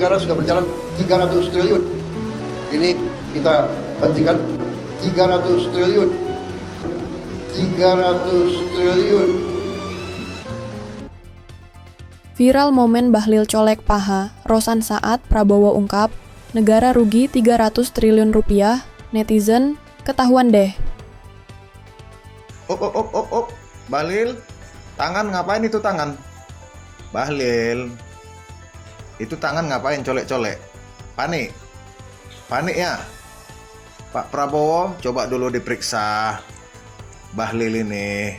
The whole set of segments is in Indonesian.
Negara sudah berjalan 300 triliun. Ini kita hentikan 300 triliun. 300 triliun. Viral momen Bahlil colek paha, Rosan saat Prabowo ungkap, negara rugi 300 triliun rupiah, netizen, ketahuan deh. Op. Bahlil, tangan ngapain itu tangan? Bahlil, itu tangan ngapain colek-colek? Panik ya? Pak Prabowo coba dulu diperiksa Bahlil ini,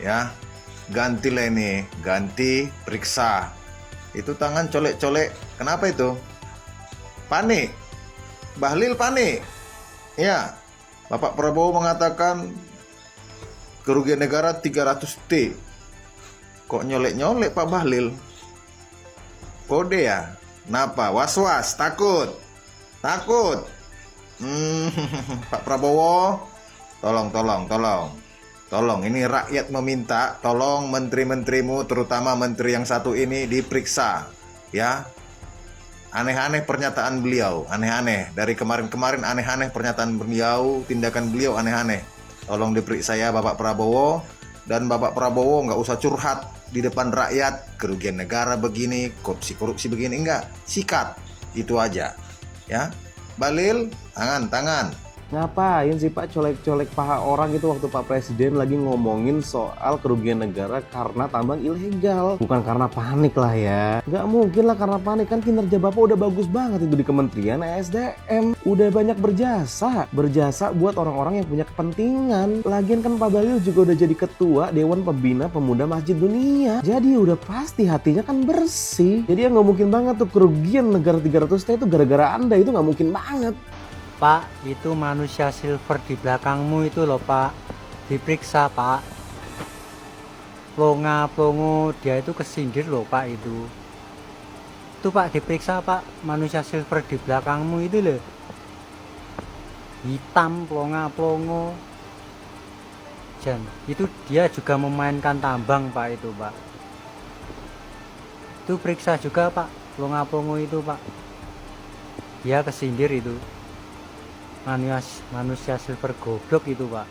ya. Gantilah ini, ganti periksa. Itu tangan colek-colek, kenapa itu? Panik, Bahlil panik. Ya, Bapak Prabowo mengatakan kerugian negara 300 T. Kok nyolek-nyolek Pak Bahlil? Kode ya? Kenapa? Was-was, takut. Pak Prabowo, tolong, ini rakyat meminta, tolong menteri-menterimu, terutama menteri yang satu ini diperiksa, ya. Aneh-aneh pernyataan beliau, aneh-aneh. Dari kemarin-kemarin aneh-aneh pernyataan beliau, tindakan beliau aneh-aneh. Tolong diperiksa ya Bapak Prabowo, dan Bapak Prabowo nggak usah curhat di depan rakyat, kerugian negara begini, korupsi begini, enggak. Sikat, itu aja, ya. Bahlil, tangan. Ngapain sih Pak colek-colek paha orang itu waktu Pak Presiden lagi ngomongin soal kerugian negara karena tambang ilegal? Bukan karena panik lah ya. Nggak mungkin lah karena panik, kan kinerja Bapak udah bagus banget itu di Kementerian ESDM. Udah banyak berjasa buat orang-orang yang punya kepentingan. Lagian kan Pak Bahlil juga udah jadi ketua Dewan Pembina Pemuda Masjid Dunia. Jadi udah pasti hatinya kan bersih. Jadi ya nggak mungkin banget tuh kerugian negara 300 itu gara-gara Anda, itu nggak mungkin banget. Pak, itu manusia silver di belakangmu itu loh Pak, diperiksa Pak. Plonga-plongo dia itu kesindir loh Pak itu. Itu Pak diperiksa Pak, manusia silver di belakangmu itu loh. Hitam plonga-plongo. Jan, itu dia juga memainkan tambang Pak itu Pak. Itu periksa juga Pak, plonga-plongo itu Pak. Dia kesindir itu. Manusia silver goblok itu Pak.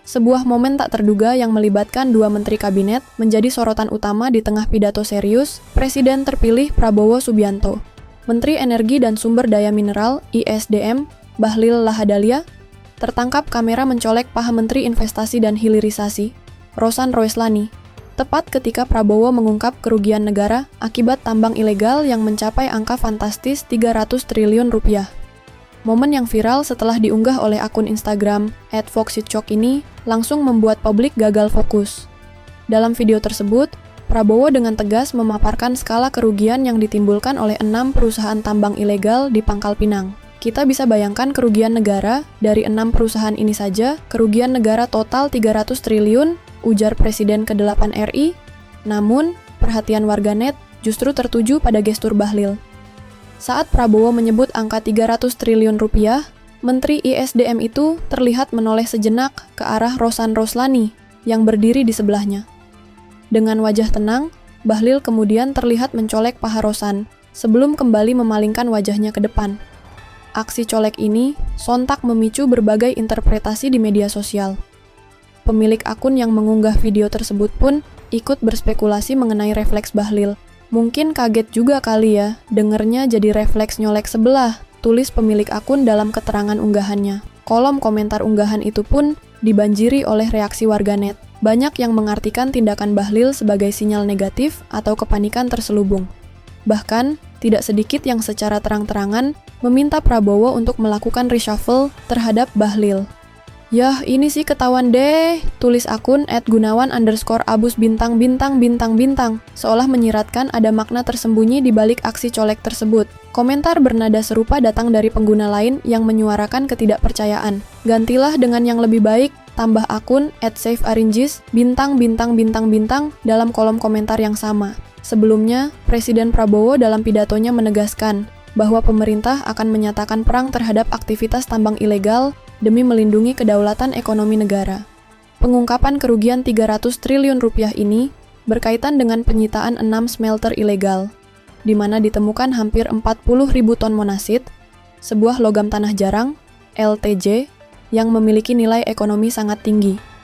Sebuah momen tak terduga yang melibatkan dua menteri kabinet menjadi sorotan utama di tengah pidato serius Presiden terpilih Prabowo Subianto. Menteri Energi dan Sumber Daya Mineral (ISDM) Bahlil Lahadalia tertangkap kamera mencolek paha Menteri Investasi dan Hilirisasi Rosan Roeslani, tepat ketika Prabowo mengungkap kerugian negara akibat tambang ilegal yang mencapai angka fantastis 300 triliun rupiah. Momen yang viral setelah diunggah oleh akun Instagram @foxitchok ini langsung membuat publik gagal fokus. Dalam video tersebut, Prabowo dengan tegas memaparkan skala kerugian yang ditimbulkan oleh 6 perusahaan tambang ilegal di Pangkal Pinang. Kita bisa bayangkan kerugian negara dari 6 perusahaan ini saja, kerugian negara total 300 triliun, ujar Presiden ke-8 RI. Namun, perhatian warganet justru tertuju pada gestur Bahlil. Saat Prabowo menyebut angka 300 triliun rupiah, Menteri ISDM itu terlihat menoleh sejenak ke arah Rosan Roslani yang berdiri di sebelahnya. Dengan wajah tenang, Bahlil kemudian terlihat mencolek paha Rosan sebelum kembali memalingkan wajahnya ke depan. Aksi colek ini sontak memicu berbagai interpretasi di media sosial. Pemilik akun yang mengunggah video tersebut pun ikut berspekulasi mengenai refleks Bahlil. Mungkin kaget juga kali ya, dengernya jadi refleks nyolek sebelah, tulis pemilik akun dalam keterangan unggahannya. Kolom komentar unggahan itu pun dibanjiri oleh reaksi warganet. Banyak yang mengartikan tindakan Bahlil sebagai sinyal negatif atau kepanikan terselubung. Bahkan, tidak sedikit yang secara terang-terangan meminta Prabowo untuk melakukan reshuffle terhadap Bahlil. Yah, ini sih ketahuan deh, tulis akun @gunawan_abus bintang, seolah menyiratkan ada makna tersembunyi di balik aksi colek tersebut. Komentar bernada serupa datang dari pengguna lain yang menyuarakan ketidakpercayaan. Gantilah dengan yang lebih baik, tambah akun @safearinjis dalam kolom komentar yang sama. Sebelumnya, Presiden Prabowo dalam pidatonya menegaskan bahwa pemerintah akan menyatakan perang terhadap aktivitas tambang ilegal demi melindungi kedaulatan ekonomi negara. Pengungkapan kerugian 300 triliun rupiah ini berkaitan dengan penyitaan 6 smelter ilegal. di mana ditemukan hampir 40.000 ton monasit, sebuah logam tanah jarang, LTJ, yang memiliki nilai ekonomi sangat tinggi.